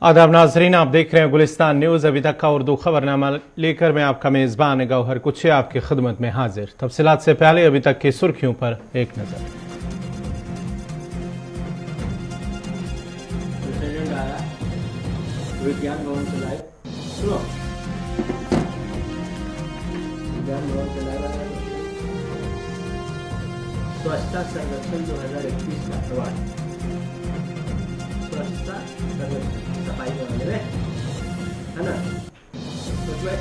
आदाब नाजरीन, आप देख रहे हैं गुलिस्तान न्यूज। अभी तक का उर्दू खबरनामा लेकर मैं आपका मेजबान गौहर कुछे आपकी खिदमत में हाजिर। तफसीलात से पहले अभी तक की सुर्खियों पर एक नजर। विज्ञान भवन से लाइव सुनो, विज्ञान भवन से लाइव आया स्वच्छता सर्वेक्षण 2021 का अवार्ड। स्वच्छता सर्वेक्षण सफाई के वाले में है ना, उसमें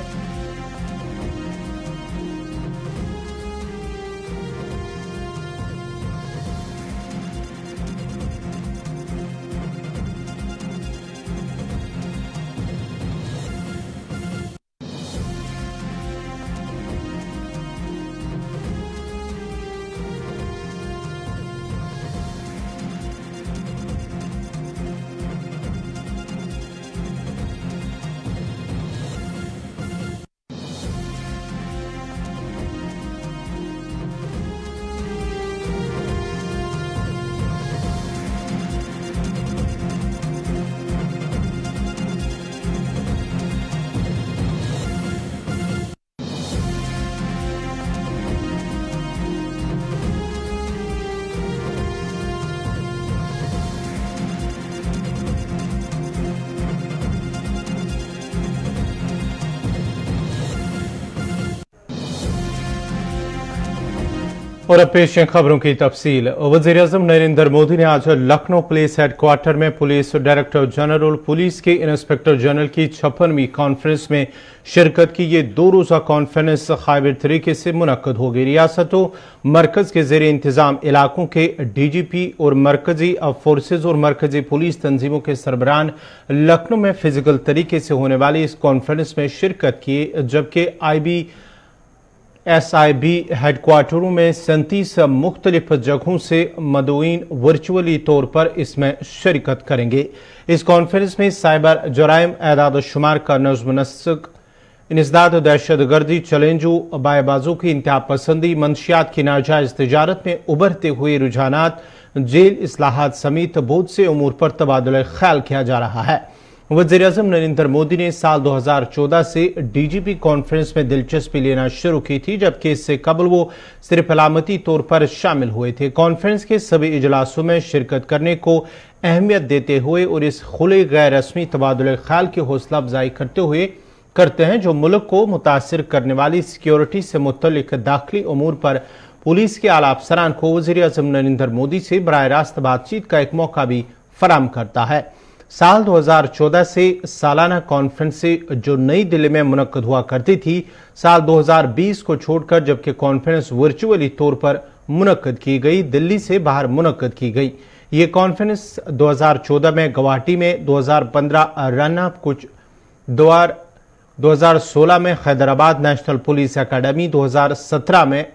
और अब पेश है खबरों की तफसील। वज़ीर-ए-आज़म नरेंद्र मोदी ने आज लखनऊ पुलिस हेडक्वार्टर में पुलिस डायरेक्टर जनरल, पुलिस के इंस्पेक्टर जनरल की 56वीं कॉन्फ्रेंस में शिरकत की। ये 2 रोज़ा कॉन्फ्रेंस काबिल तरीके से मुनक्कद हो गई। रियासतों मरकज़ के ज़ेर इंतज़ाम इलाकों के DGP और मरकज़ी फोर्सेज और मरकज़ी पुलिस तंजीमों के सरबराहान लखनऊ में फिजिकल तरीके से होने वाली इस कॉन्फ्रेंस में शिरकत की, जबकि SIB हेडक्वार्टरों में 37 मुख्तलिफ जगहों से मदऊइन वर्चुअली तौर पर इसमें शिरकत करेंगे। इस कॉन्फ्रेंस में साइबर जराइम, एदाद शुमार का नज़्म नस्क, इंसदाद दहशतगर्दी, चैलेंजों, बाएबाजों की इंतहा पसंदी, मंशियात की नाजायज तजारत में उभरते हुए रुझानात, जेल इस्लाहात समेत बहुत से उमूर पर तबादला ख्याल किया जा रहा है। वज़ीर-ए-आज़म नरेंद्र मोदी ने साल 2014 से DGP कॉन्फ्रेंस में दिलचस्पी लेना शुरू की थी, जबकि इससे कबल वो सिर्फ अलामती तौर पर शामिल हुए थे। कॉन्फ्रेंस के सभी इजलासों में शिरकत करने को अहमियत देते हुए और इस खुले गैर रस्मी तबादला ख्याल की हौसला अफजाई करते हैं जो मुल्क को मुतासिर करने वाली सिक्योरिटी से मुतल्लिक दाखिली उमूर पर पुलिस के आला अफसरान को वज़ीर-ए-आज़म नरेंद्र मोदी से बराह रास्त बातचीत का एक मौका भी फराम करता है। साल 2014 से सालाना कॉन्फ्रेंसें जो नई दिल्ली में मुनक्कद हुआ करती थी, साल 2020 को छोड़कर जबकि कॉन्फ्रेंस वर्चुअली तौर पर मुनक्कद की गई, दिल्ली से बाहर मुनक्कद की गई। ये कॉन्फ्रेंस 2014 में गुवाहाटी में, 2015 रन्ना कुछ 2016 में हैदराबाद नेशनल पुलिस एकेडमी, 2017 में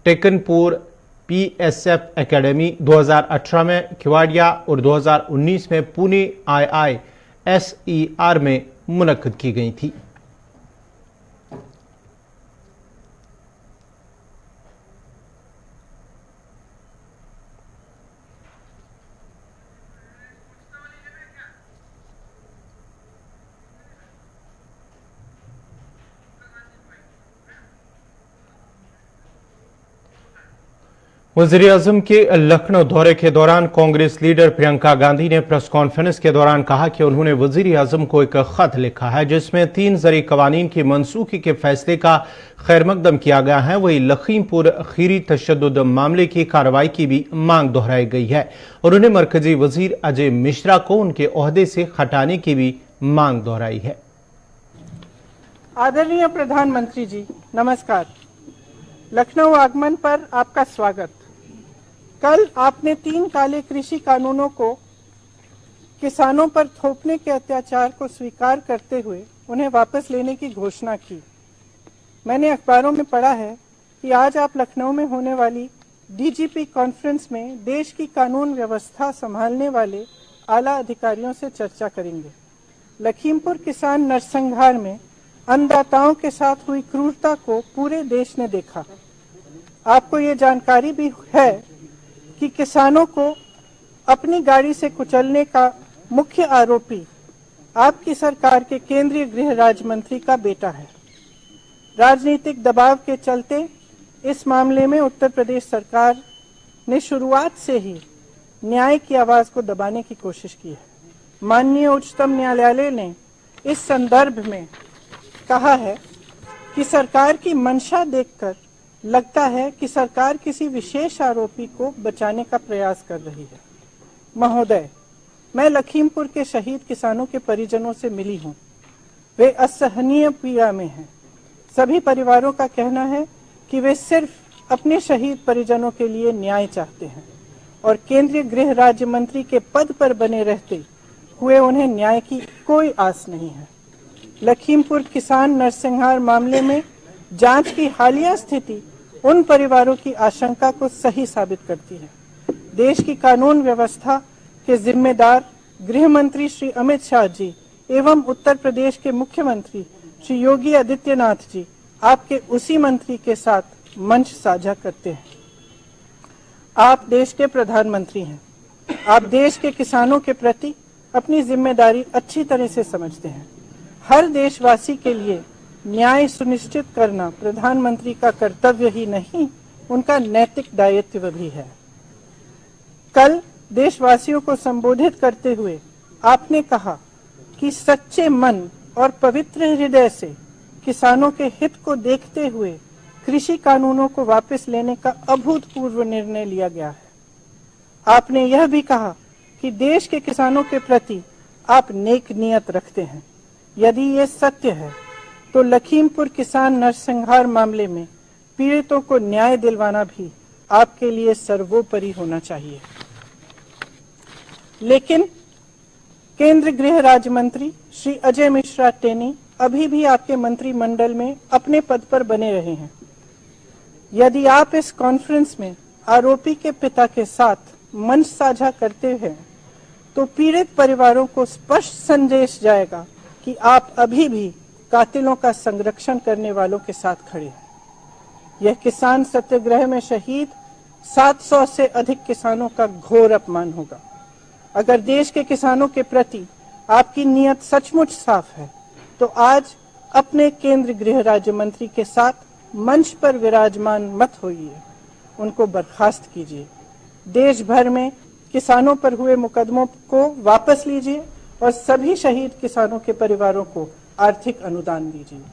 टेकनपुर PSF एकेडमी, 2018 में केवाडिया और 2019 में पुणे IISER में मुनक्कद की गई थी। वज़ीर-ए-आज़म के लखनऊ दौरे के दौरान कांग्रेस लीडर प्रियंका गांधी ने प्रेस कॉन्फ्रेंस के दौरान कहा कि उन्होंने वज़ीर-ए-आज़म को एक खत लिखा है जिसमें 3 ज़रूरी कवानीन की मनसूखी के फैसले का खैरमकदम किया गया है। वही लखीमपुर खीरी तशद्दुद मामले की कार्रवाई की भी मांग दोहराई गई है और उन्हें मरकजी वजीर अजय मिश्रा को उनके ओहदे से हटाने की भी मांग दोहराई है। आदरणीय प्रधानमंत्री जी, नमस्कार। लखनऊ आगमन पर आपका स्वागत। कल आपने 3 काले कृषि कानूनों को किसानों पर थोपने के अत्याचार को स्वीकार करते हुए उन्हें वापस लेने की घोषणा की। मैंने अखबारों में पढ़ा है कि आज आप लखनऊ में होने वाली DGP कॉन्फ्रेंस में देश की कानून व्यवस्था संभालने वाले आला अधिकारियों से चर्चा करेंगे। लखीमपुर किसान नरसंहार में अन्नदाताओं के साथ हुई क्रूरता को पूरे देश ने देखा। आपको ये जानकारी भी है कि किसानों को अपनी गाड़ी से कुचलने का मुख्य आरोपी आपकी सरकार के केंद्रीय गृह राज्य मंत्री का बेटा है। राजनीतिक दबाव के चलते इस मामले में उत्तर प्रदेश सरकार ने शुरुआत से ही न्याय की आवाज को दबाने की कोशिश की है। माननीय उच्चतम न्यायालय ने इस संदर्भ में कहा है कि सरकार की मंशा देखकर लगता है कि सरकार किसी विशेष आरोपी को बचाने का प्रयास कर रही है। महोदय, मैं लखीमपुर के शहीद किसानों के परिजनों से मिली हूं। वे असहनीय पीड़ा में हैं। सभी परिवारों का कहना है कि वे सिर्फ अपने शहीद परिजनों के लिए न्याय चाहते हैं और केंद्रीय गृह राज्य मंत्री के पद पर बने रहते हुए उन्हें न्याय की कोई आस नहीं है। लखीमपुर किसान नरसंहार मामले में जांच की हालिया स्थिति उन परिवारों की आशंका को सही साबित करती है। देश की कानून व्यवस्था के जिम्मेदार गृह मंत्री श्री अमित शाह जी एवं उत्तर प्रदेश के मुख्यमंत्री श्री योगी आदित्यनाथ जी आपके उसी मंत्री के साथ मंच साझा करते हैं। आप देश के प्रधानमंत्री हैं। आप देश के किसानों के प्रति अपनी जिम्मेदारी अच्छी तरह से समझते हैं। हर देशवासी के लिए न्याय सुनिश्चित करना प्रधानमंत्री का कर्तव्य ही नहीं, उनका नैतिक दायित्व भी है। कल देशवासियों को संबोधित करते हुए आपने कहा कि सच्चे मन और पवित्र हृदय से किसानों के हित को देखते हुए कृषि कानूनों को वापस लेने का अभूतपूर्व निर्णय लिया गया है। आपने यह भी कहा कि देश के किसानों के प्रति आप नेक नियत रखते हैं। यदि ये सत्य है तो लखीमपुर किसान नरसंहार मामले में पीड़ितों को न्याय दिलवाना भी आपके लिए सर्वोपरि होना चाहिए। लेकिन केंद्र गृह राज्य मंत्री श्री अजय मिश्रा टेनी अभी भी आपके मंत्रिमंडल में अपने पद पर बने रहे हैं। यदि आप इस कॉन्फ्रेंस में आरोपी के पिता के साथ मंच साझा करते हैं तो पीड़ित परिवारों को स्पष्ट संदेश जाएगा कि आप अभी भी कातिलों का संरक्षण करने वालों के साथ खड़े हैं। यह किसान सत्याग्रह में शहीद 700 से अधिक किसानों का घोर अपमान होगा। अगर देश के किसानों के प्रति आपकी नीयत सचमुच साफ है तो आज अपने केंद्र गृह राज्य मंत्री के साथ मंच पर विराजमान मत होइए, उनको बर्खास्त कीजिए। देश भर में किसानों पर हुए मुकदमों को वापस लीजिए और सभी शहीद किसानों के परिवारों को आर्थिक अनुदान दीजिए।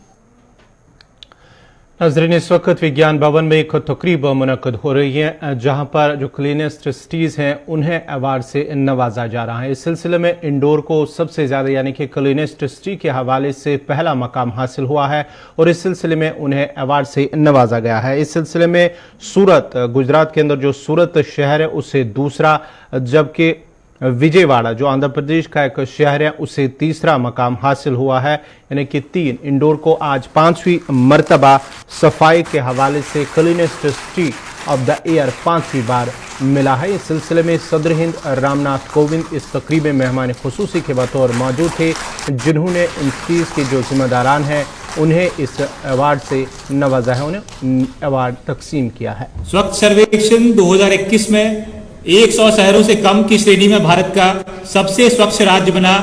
नाज़रीन, इस वक्त विज्ञान भवन में एक तकरीब मुनक्कद हो रही है जहां पर जो क्लीनेस्ट सिटीज़ हैं उन्हें अवार्ड से नवाजा जा रहा है। इस सिलसिले में इंदौर को सबसे ज़्यादा यानी कि क्लीनेस्ट सिटी के हवाले से पहला मकाम हासिल हुआ है और इस सिलसिले में उन्हें अवार्ड से नवाजा गया है। इस सिलसिले में सूरत, गुजरात के अंदर जो सूरत शहर है उसे दूसरा, जबकि विजयवाड़ा जो आंध्र प्रदेश का एक शहर है उसे तीसरा मकाम हासिल हुआ है, यानी कि 3। इंदौर को आज 5वीं मर्तबा सफाई के हवाले से cleanest city of the year 5वीं बार मिला है। इस सिलसिले में सदर हिंद रामनाथ कोविंद इस तकरीब में मेहमान खुसूसी के बतौर मौजूद थे, जिन्होंने इन सिटीज़ के जो जिम्मेदारान हैं उन्हें इस अवार्ड से नवाजा है, उन्हें अवार्ड तकसीम किया है। स्वच्छ सर्वेक्षण 2021 में 100 शहरों से कम की श्रेणी में भारत का सबसे स्वच्छ राज्य बना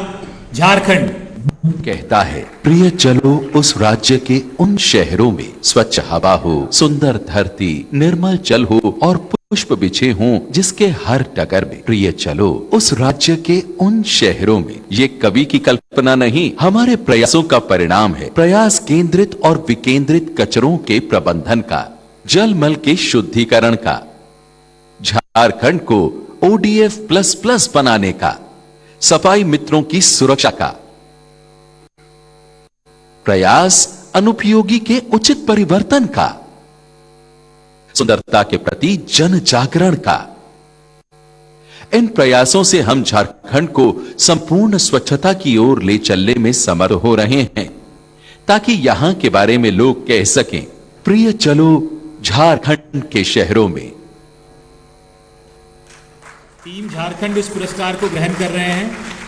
झारखंड। कहता है प्रिय चलो उस राज्य के उन शहरों में स्वच्छ हवा हो, सुंदर धरती, निर्मल जल हो और पुष्प बिछे हों जिसके हर टगर में। प्रिय चलो उस राज्य के उन शहरों में। ये कवि की कल्पना नहीं, हमारे प्रयासों का परिणाम है। प्रयास केंद्रित और विकेंद्रित कचरों के प्रबंधन का, जलमल के शुद्धिकरण का, झारखंड को ODF++ बनाने का, सफाई मित्रों की सुरक्षा का। प्रयास अनुपयोगी के उचित परिवर्तन का, सुंदरता के प्रति जन जागरण का। इन प्रयासों से हम झारखंड को संपूर्ण स्वच्छता की ओर ले चलने में समर्थ हो रहे हैं, ताकि यहां के बारे में लोग कह सकें, प्रिय चलो झारखंड के शहरों में। टीम झारखंड इस पुरस्कार को ग्रहण कर रहे हैं।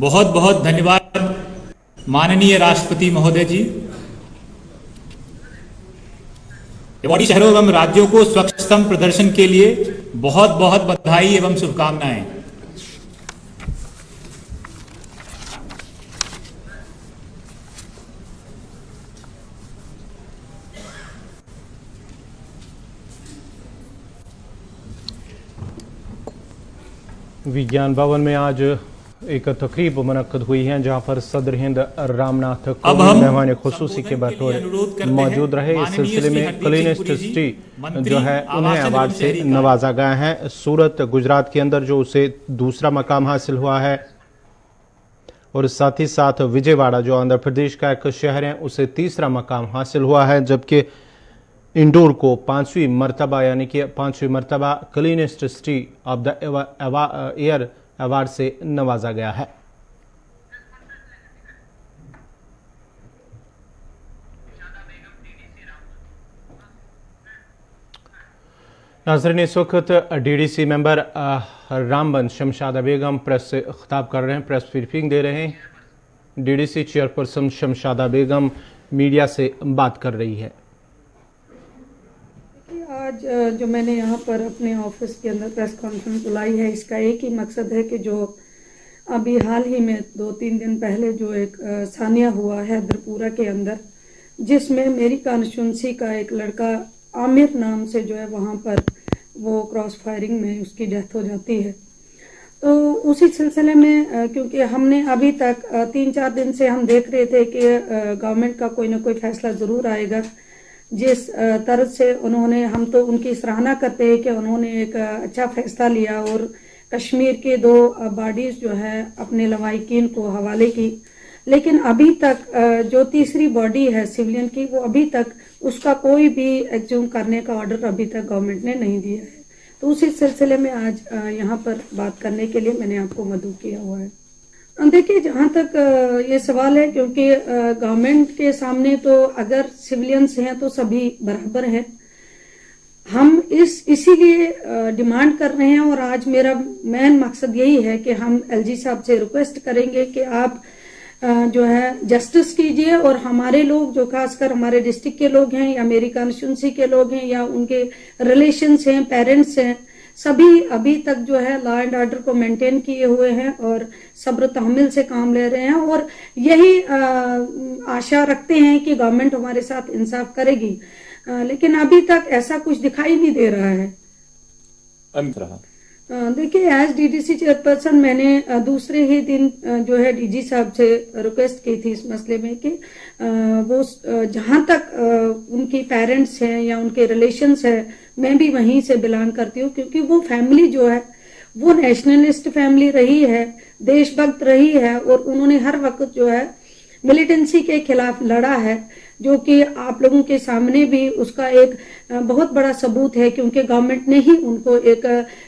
बहुत बहुत धन्यवाद माननीय राष्ट्रपति महोदय जी। रेवाड़ी शहरों एवं राज्यों को स्वच्छतम प्रदर्शन के लिए बहुत बहुत बधाई एवं शुभकामनाएं। विज्ञान भवन में आज एक तकरीब मुनक्कद हुई है जहां पर सदर हिंद रामनाथ अब हम मेहमान खुसूसी के बतौर मौजूद रहे। इस सिलसिले में क्लीनेस्ट सिटी जो है उन्हें अवार्ड से नवाजा गया है। सूरत गुजरात के अंदर जो उसे दूसरा मकाम हासिल हुआ है और साथ ही साथ विजयवाड़ा जो आंध्र प्रदेश का एक शहर है उसे तीसरा मकाम हासिल हुआ है, जबकि इंदौर को 5वीं मरतबा यानी कि 5वीं मरतबा cleanest city of the year award से नवाजा गया है। नाज़रीन, इस वक्त डीडीसी मेंबर रामबन शमशादा बेगम प्रेस से खिताब कर रहे हैं, प्रेस ब्रीफिंग दे रहे हैं। डीडीसी चेयरपर्सन शमशादा बेगम मीडिया से बात कर रही है। आज जो मैंने यहाँ पर अपने ऑफिस के अंदर प्रेस कॉन्फ्रेंस बुलाई है, इसका एक ही मकसद है कि जो अभी हाल ही में 2-3 दिन पहले जो एक सानिया हुआ है दरपुरा के अंदर, जिसमें मेरी कॉन्स्टिट्यूंसी का एक लड़का आमिर नाम से जो है वहाँ पर वो क्रॉस फायरिंग में उसकी डेथ हो जाती है। तो उसी सिलसिले में क्योंकि हमने अभी तक 3-4 दिन से हम देख रहे थे कि गवर्नमेंट का कोई ना कोई फैसला ज़रूर आएगा, जिस तरह से उन्होंने, हम तो उनकी सराहना करते हैं कि उन्होंने एक अच्छा फैसला लिया और कश्मीर के 2 बॉडीज जो है अपने लवाहिकीन को हवाले की। लेकिन अभी तक जो तीसरी बॉडी है सिविलियन की, वो अभी तक उसका कोई भी एक्ज्यूम करने का ऑर्डर अभी तक गवर्नमेंट ने नहीं दिया है। तो उसी सिलसिले में आज यहाँ पर बात करने के लिए मैंने आपको मदऊ किया हुआ है। देखिए, जहाँ तक ये सवाल है, क्योंकि गवर्नमेंट के सामने तो अगर सिविलियंस हैं तो सभी बराबर हैं। हम इसीलिए डिमांड कर रहे हैं और आज मेरा मेन मकसद यही है कि हम एलजी साहब से रिक्वेस्ट करेंगे कि आप जो है जस्टिस कीजिए और हमारे लोग जो खासकर हमारे डिस्ट्रिक्ट के लोग हैं या मेरी कॉन्स्टिट्यूंसी के लोग हैं या उनके रिलेशंस हैं, पेरेंट्स हैं, सभी अभी तक जो है लॉ एंड ऑर्डर को मेंटेन किए हुए हैं और सब्र तहम्मुल से काम ले रहे हैं और यही आशा रखते हैं कि गवर्नमेंट हमारे साथ इंसाफ करेगी। लेकिन अभी तक ऐसा कुछ दिखाई नहीं दे रहा है। देखिए, एज डीडीसी चेयरपर्सन मैंने दूसरे ही दिन जो है डीजी साहब से रिक्वेस्ट की थी इस मसले में कि वो जहां तक उनकी पेरेंट्स हैं या उनके रिलेशंस है, मैं भी वहीं से बिलोंग करती हूँ, क्योंकि वो फैमिली जो है वो नेशनलिस्ट फैमिली रही है, देशभक्त रही है और उन्होंने हर वक्त जो है मिलिटेंसी के खिलाफ लड़ा है, जो कि आप लोगों के सामने भी उसका एक बहुत बड़ा सबूत है, क्योंकि गवर्नमेंट ने ही उनको एक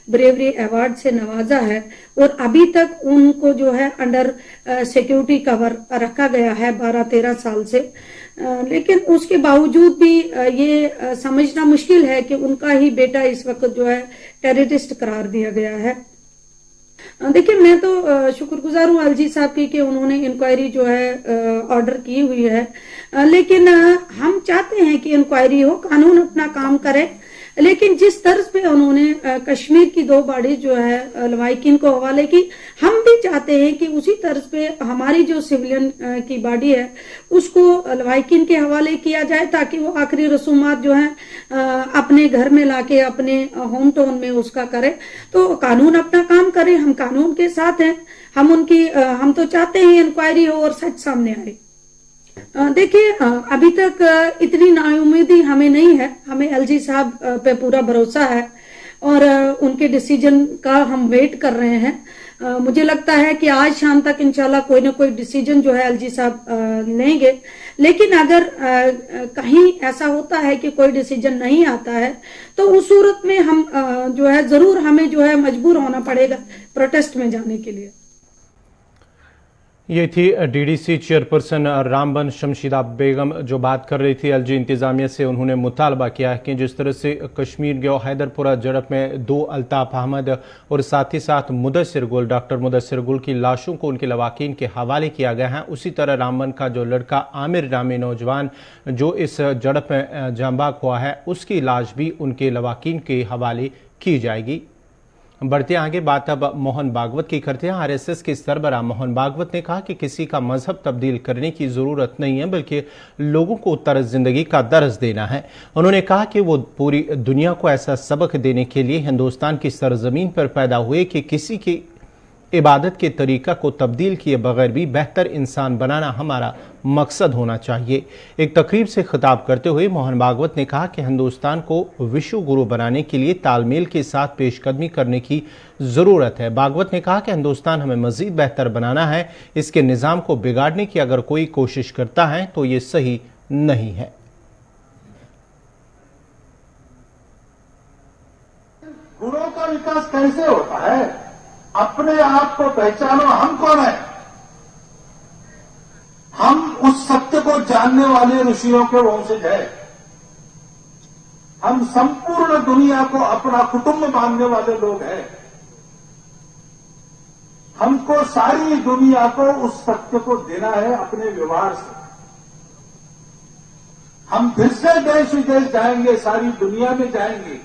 ब्रेवरी अवार्ड से नवाजा है और अभी तक उनको जो है अंडर सिक्योरिटी कवर रखा गया है 12-13 साल से। लेकिन उसके बावजूद भी ये समझना मुश्किल है कि उनका ही बेटा इस वक्त जो है टेररिस्ट करार दिया गया है। देखिए, मैं तो शुक्रगुजार हूँ एलजी साहब की कि उन्होंने इंक्वायरी जो है ऑर्डर की हुई है, लेकिन हम चाहते हैं कि इंक्वायरी हो, कानून अपना काम करे। लेकिन जिस तर्ज पे उन्होंने कश्मीर की 2 बॉडी जो है लवाहिकीन को हवाले की, हम भी चाहते हैं कि उसी तर्ज पे हमारी जो सिविलियन की बॉडी है उसको लवाहिकीन के हवाले किया जाए, ताकि वो आखिरी रसूमात जो है अपने घर में लाके अपने होम टाउन में उसका करे। तो कानून अपना काम करे, हम कानून के साथ हैं। हम तो चाहते हैं इंक्वायरी हो और सच सामने आए। देखिए, अभी तक इतनी नाउम्मीदी हमें नहीं है, हमें एलजी साहब पे पूरा भरोसा है और उनके डिसीजन का हम वेट कर रहे हैं। मुझे लगता है कि आज शाम तक इंशाल्लाह कोई ना कोई डिसीजन जो है एलजी साहब लेंगे। लेकिन अगर कहीं ऐसा होता है कि कोई डिसीजन नहीं आता है, तो उस सूरत में हम जो है जरूर हमें जो है मजबूर होना पड़ेगा प्रोटेस्ट में जाने के लिए। ये थी डीडीसी चेयरपर्सन रामबन शमशीदा बेगम जो बात कर रही थी एलजी इंतजामिया से। उन्होंने मुतालबा किया है कि जिस तरह से कश्मीर गयो हैदरपुरा झड़प में 2 अल्ताफ अहमद और साथ ही साथ मुदस्सिर गुल, डॉक्टर मुदस्सिर गुल की लाशों को उनके लवाकिन के हवाले किया गया है, उसी तरह रामबन का जो लड़का आमिर नामी नौजवान जो इस झड़प में जांबाक हुआ है उसकी लाश भी उनके लवाकिन के हवाले की जाएगी। बढ़ते आगे बात अब मोहन भागवत की करते हैं। आरएसएस के सरबराह मोहन भागवत ने कहा कि किसी का मजहब तब्दील करने की जरूरत नहीं है, बल्कि लोगों को तर्ज जिंदगी का दर्ज देना है। उन्होंने कहा कि वो पूरी दुनिया को ऐसा सबक देने के लिए हिंदुस्तान की सरजमीन पर पैदा हुए कि किसी की इबादत के तरीका को तब्दील किए बगैर भी बेहतर इंसान बनाना हमारा मकसद होना चाहिए। एक तकरीब से खिताब करते हुए मोहन भागवत ने कहा कि हिंदुस्तान को विश्व गुरु बनाने के लिए तालमेल के साथ पेशकदमी करने की ज़रूरत है। भागवत ने कहा कि हिंदुस्तान हमें मज़ीद बेहतर बनाना है, इसके निज़ाम को बिगाड़ने की अगर कोई कोशिश करता है तो ये सही नहीं है। गुणों का विकास कैसे होता है? अपने आप को पहचानो, हम कौन है। हम उस सत्य को जानने वाले ऋषियों के वंशज है। हम संपूर्ण दुनिया को अपना कुटुंब मानने वाले लोग हैं। हमको सारी दुनिया को उस सत्य को देना है अपने व्यवहार से। हम फिर से देश विदेश जाएंगे, सारी दुनिया में जाएंगे,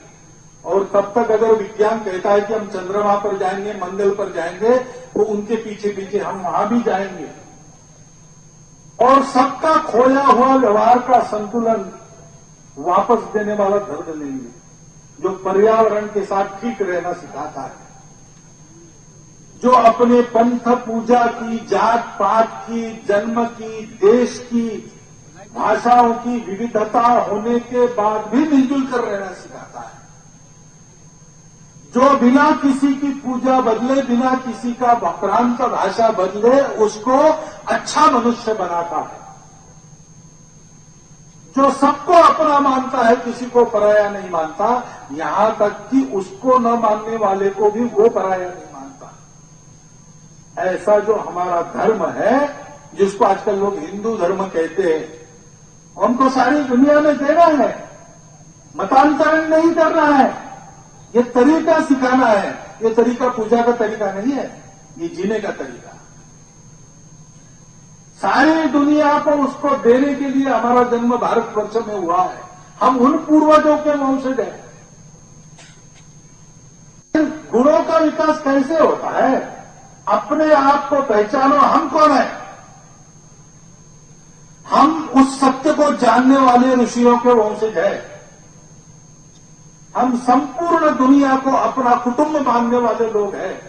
और तब तक अगर विज्ञान कहता है कि हम चंद्रमा पर जाएंगे, मंगल पर जाएंगे, तो उनके पीछे पीछे हम वहां भी जाएंगे और सबका खोया हुआ व्यवहार का संतुलन वापस देने वाला धर्म नहीं है, जो पर्यावरण के साथ ठीक रहना सिखाता है, जो अपने पंथ पूजा की, जात पात की, जन्म की, देश की, भाषाओं की विविधता होने के बाद भी मिलजुल कर रहना सिखाता है, जो बिना किसी की पूजा बदले, बिना किसी का वक्रांत भाषा बदले उसको अच्छा मनुष्य बनाता है, जो सबको अपना मानता है, किसी को पराया नहीं मानता, यहां तक कि उसको न मानने वाले को भी वो पराया नहीं मानता। ऐसा जो हमारा धर्म है, जिसको आजकल लोग हिंदू धर्म कहते हैं, हमको सारी दुनिया में देना है, मतांतरण नहीं करना है, ये तरीका सिखाना है। ये तरीका पूजा का तरीका नहीं है, ये जीने का तरीका। सारी दुनिया को उसको देने के लिए हमारा जन्म भारतवर्ष में हुआ है। हम उन पूर्वजों के वंशज हैं। गुणों का विकास कैसे होता है? अपने आप को पहचानो, हम कौन है। हम उस सत्य को जानने वाले ऋषियों के वंशज है। हम संपूर्ण दुनिया को अपना कुटुंब मानने वाले लोग हैं।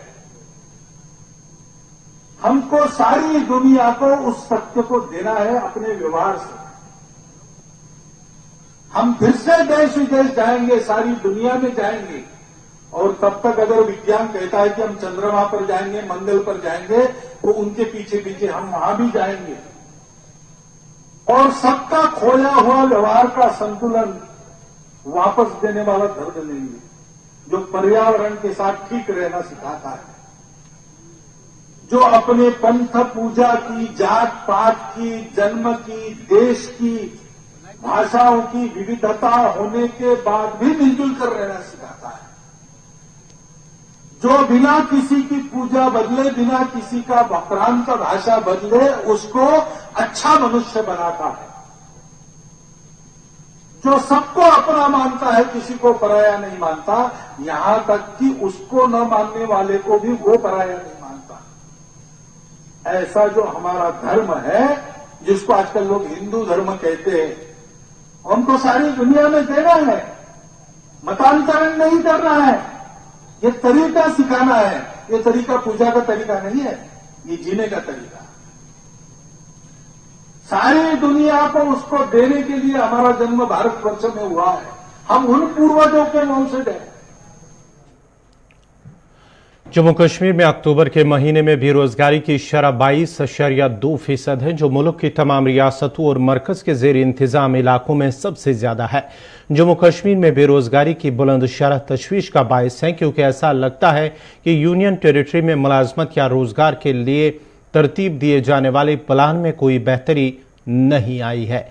हमको सारी दुनिया को उस सत्य को देना है अपने व्यवहार से। हम फिर से देश विदेश जाएंगे, सारी दुनिया में जाएंगे, और तब तक अगर विज्ञान कहता है कि हम चंद्रमा पर जाएंगे, मंगल पर जाएंगे, तो उनके पीछे पीछे हम वहां भी जाएंगे और सबका खोया हुआ व्यवहार का संतुलन वापस देने वाला धर्म नहीं है, जो पर्यावरण के साथ ठीक रहना सिखाता है, जो अपने पंथ पूजा की, जात पात की, जन्म की, देश की, भाषाओं की विविधता होने के बाद भी मिलजुल कर रहना सिखाता है, जो बिना किसी की पूजा बदले, बिना किसी का वक्रांत भाषा बदले उसको अच्छा मनुष्य बनाता है, जो सबको अपना मानता है, किसी को पराया नहीं मानता, यहां तक कि उसको न मानने वाले को भी वो पराया नहीं मानता। ऐसा जो हमारा धर्म है, जिसको आजकल लोग हिंदू धर्म कहते हैं, हमको सारी दुनिया में देना है, मतांतरण नहीं करना है, ये तरीका सिखाना है। ये तरीका पूजा का तरीका नहीं है, ये जीने का तरीका। सारी दुनिया को उसको देने के लिए हमारा जन्म भारतवर्ष में हुआ है। हम उन पूर्वजों के वंशज हैं। जम्मू कश्मीर में अक्टूबर के महीने में बेरोजगारी की शरह 22.2% है, जो मुल्क की तमाम रियासतों और मरकज के जेर इंतजाम इलाकों में सबसे ज्यादा है। जम्मू कश्मीर में बेरोजगारी की बुलंद शरह तशवीश का बायस है, क्योंकि ऐसा लगता है कि यूनियन टेरिटरी में मुलाजमत या रोजगार के लिए तरतीब दिए जाने वाले प्लान में कोई बेहतरी नहीं आई है।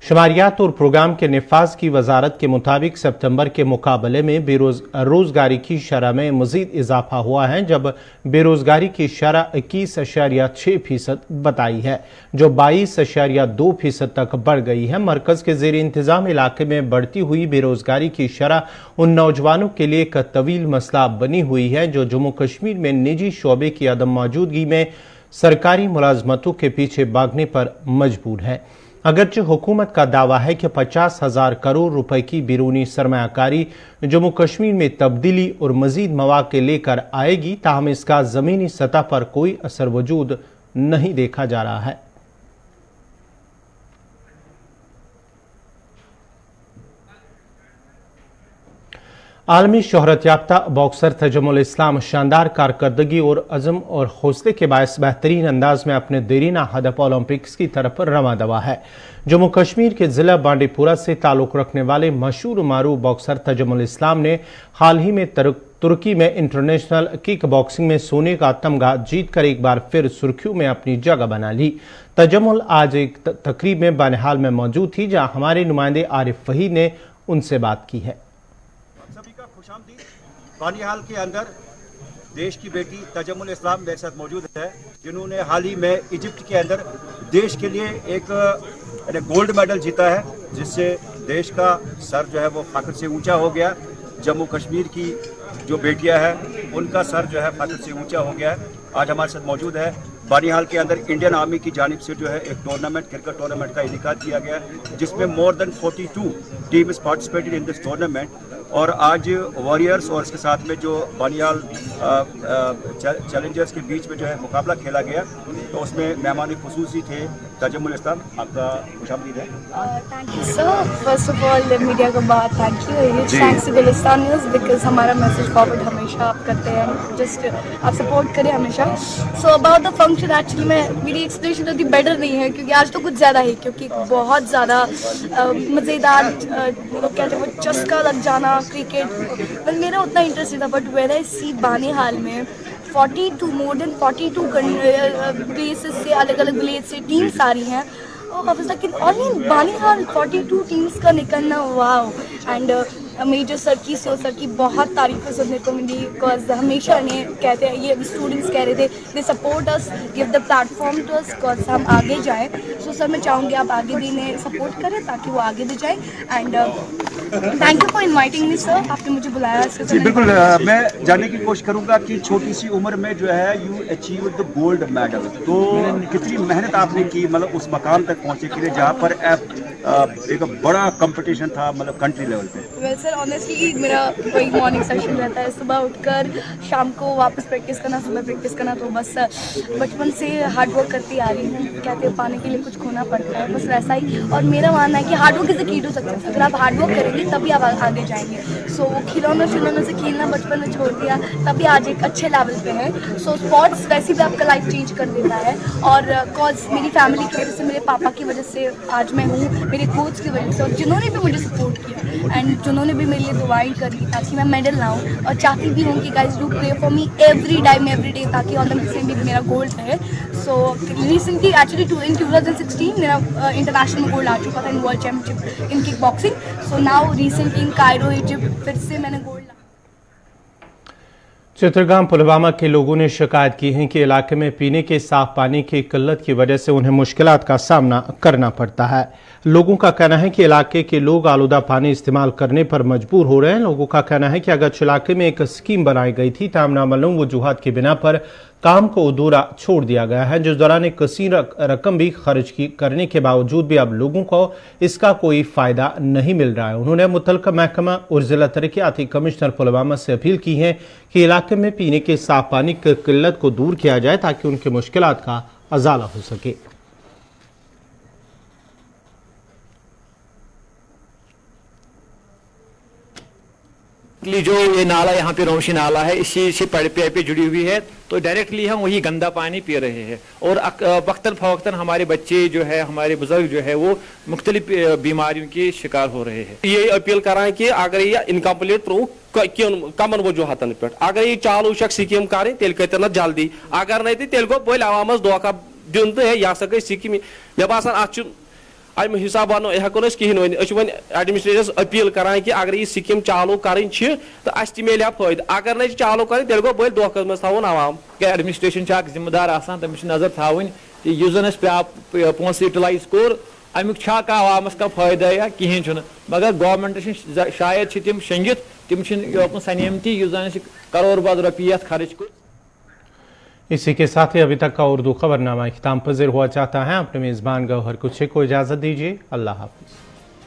शुमारियात और प्रोग्राम के निफाज की वजारत के मुताबिक सितंबर के मुकाबले में रोजगारी की शरह में मजीद इजाफा हुआ है, जब बेरोजगारी की शरह 21.6% बताई है, जो 22.2% तक बढ़ गई है। मरकज के जेर इंतजाम इलाके में बढ़ती हुई बेरोजगारी की शरह उन नौजवानों के लिए एक तवील मसला बनी हुई है जो जम्मू कश्मीर में निजी शोबे की अदम मौजूदगी में सरकारी मुलाजमतों के पीछे भागने पर मजबूर है। अगरचे हुकूमत का दावा है कि 50,000 करोड़ रुपए की बैरूनी सरमायाकारी जम्मू कश्मीर में तब्दीली और मजीद मौके लेकर आएगी, ताहम इसका जमीनी सतह पर कोई असर वजूद नहीं देखा जा रहा है। आलमी शोहरत याफ्ता बॉक्सर तजमुल इस्लाम शानदार कारकर्दगी और अज़म और हौसले के बायस बेहतरीन अंदाज में अपने देरीना हदफ ओलंपिक्स की तरफ रवा दवा है। जम्मू कश्मीर के जिला बांडीपुरा से ताल्लुक़ रखने वाले मशहूर मारूफ बॉक्सर तजमुल इस्लाम ने हाल ही में तुर्की में इंटरनेशनल किक बॉक्सिंग में सोने का तमगा जीतकर एक बार फिर सुर्खियों में अपनी जगह बना ली। तजमुल आज एक तकरीब में बानिहाल में मौजूद थी, जहां हमारे नुमाइंदे आरिफ फहीद ने उनसे बात की है। बानिहाल के अंदर देश की बेटी तजमुल इस्लाम मेरे साथ मौजूद है, जिन्होंने हाल ही में इजिप्ट के अंदर देश के लिए एक गोल्ड मेडल जीता है, जिससे देश का सर जो है वो फाखर से ऊंचा हो गया। जम्मू कश्मीर की जो बेटियां हैं उनका सर जो है फाखर से ऊंचा हो गया है। आज हमारे साथ मौजूद है बानिहाल के अंदर इंडियन आर्मी की जानिब से जो है एक टूर्नामेंट, क्रिकेट टूर्नामेंट का इनेकाद किया गया, जिसमें more than 42 teams participated in this tournament. और आज वॉरियर्स और इसके साथ में जो बानिहाल चैलेंजर्स के बीच में जो है मुकाबला खेला गया, तो उसमें मेहमान खुसूसी थे तजमुल इस्लाम। आपका खुशामदीद है। Thank you sir. First of all media को बहुत thank you, thanks to Gulistan news, because हमारा मैसेज फॉरवर्ड हमेशा आप करते हैं, जस्ट आप सपोर्ट करें हमेशा। So about the function, actually में मेरी एक्सप्लेनेशन उतनी बेटर नहीं है क्योंकि आज तो कुछ ज़्यादा ही, क्योंकि बहुत ज़्यादा मज़ेदार कहते हैं वो चस्का लग जाना क्रिकेट, मेरा उतना इंटरेस्ट नहीं था। बट व्हेन आई सी बानिहाल में 42 मोर देन 42 प्लेसेस से, अलग अलग विलेज से टीम्स आ रही हैं, और बानिहाल 42 टीम्स का निकलना, वाव। एंड मेजर सर की बहुत तारीफ़ें सुनने को मिली, बिकॉज हमेशा इन्हें कहते हैं, ये स्टूडेंट्स कह रहे थे, they support us, give the platform to us, because हम आगे जाएं। सो सर मैं चाहूँगी आप आगे भी इन्हें सपोर्ट करें ताकि वो आगे भी जाएं। And thank you for inviting me sir, आपने मुझे बुलाया इसके जी बिल्कुल। मैं जानने की कोशिश करूंगा कि छोटी सी उम्र में जो है you achieve the gold medal, तो कितनी मेहनत आपने की, मतलब उस मकाम तक पहुंचे के लिए जहाँ पर एक बड़ा कंपटीशन था, मतलब कंट्री लेवल पे। वेल सर, ऑनेस्टली मेरा वही मॉर्निंग सेशन रहता है, सुबह उठकर शाम को वापस प्रैक्टिस करना, सुबह प्रैक्टिस करना, तो बस बचपन से हार्ड वर्क करती आ रही हूँ। कहते हैं पाने के लिए कुछ खोना पड़ता है, बस वैसा ही। और मेरा मानना है कि hard work is the key to success. अगर आप हार्ड वर्क करेंगे तभी आप आगे जाएंगे। सो खिलौनों से खेलना बचपन में छोड़ दिया, तभी आज एक अच्छे लेवल पे है। सो स्पोर्ट्स वैसे भी आपका लाइफ चेंज कर देता है, और कॉज मेरी फैमिली की वजह से, मेरे पापा की वजह से आज मैं हूँ, मेरे कोच की वजह से, और जिन्होंने भी मुझे सपोर्ट किया एंड जिन्होंने भी मेरे लिए दुआएं करी ताकि मैं मेडल लाऊं। और चाहती भी हूँ कि guys do pray for me every time every day, ताकि ओलंपिक्स में भी मेरा गोल्ड है। सो रिसेंटली एक्चुअली इन 2016 मेरा इंटरनेशनल में गोल्ड आ चुका था in world championship in kick boxing. So now recently in Cairo Egypt फिर से मैंने गोल्ड। चित्रगाम पुलवामा के लोगों ने शिकायत की है कि इलाके में पीने के साफ पानी की किल्लत की वजह से उन्हें मुश्किलात का सामना करना पड़ता है। लोगों का कहना है कि इलाके के लोग आलूदा पानी इस्तेमाल करने पर मजबूर हो रहे हैं। लोगों का कहना है कि अगरचे इलाके में एक स्कीम बनाई गई थी, ताहम नामालूम वजूहात की बिना पर काम को अधूरा छोड़ दिया गया है, जिस दौरान एक कसीर रकम भी खर्च करने के बावजूद भी अब लोगों को इसका कोई फायदा नहीं मिल रहा है। उन्होंने मुतल्लिका महकमा और जिला तरक्याती कमिश्नर पुलवामा से अपील की है कि इलाके में पीने के साफ पानी की किल्लत को दूर किया जाए ताकि उनकी मुश्किलात का अजाला हो सके। जो ये नाला यहाँ पे रोशी नाला है, इसी से पाइप जुड़ी हुई है, तो डायरेक्टली हम वही गंदा पानी पी रहे हैं और वक्तन फवक्तन हमारे बच्चे जो है, हमारे बुजुर्ग जो है, वो मुख्तलिफ बीमारियों के शिकार हो रहे हैं। ये अपील करान कि अगर यह इनकम्प्लीट त्रो कमन वजूहतन पे अगर यह चालू शक स्कीम करें तेल कर जल्दी, अगर नहीं तेल गो बोल आवाम धोखा दिन तो यह गई स्कीम मे बासान अम हिसाब वन हेको कहें वन एडमिनिस्ट्रेटरस अपील करान कि अगर यह स्कीम चालू करें तो अस मिले फायदे, अगर नहीं चालू करें तेल गो बोल धोखस मज थवन आवाम। एडमिनिस्ट्रेशन जिम्मेदार आसान तमिस नजर थवन कि पोस यूटिलाइज कोर अमुक आवामस का फायदा या कहें, मगर गवर्नमेंट शायद तम शंगित तम योकन सनेमती करोड़ बद रुपये खर्च कर। इसी के साथ ही अभी तक का उर्दू खबरनामा इख्तिताम पज़ीर हुआ चाहता है। अपने मेज़बान गौहर कुछ को इजाज़त दीजिए। अल्लाह हाफ़िज़।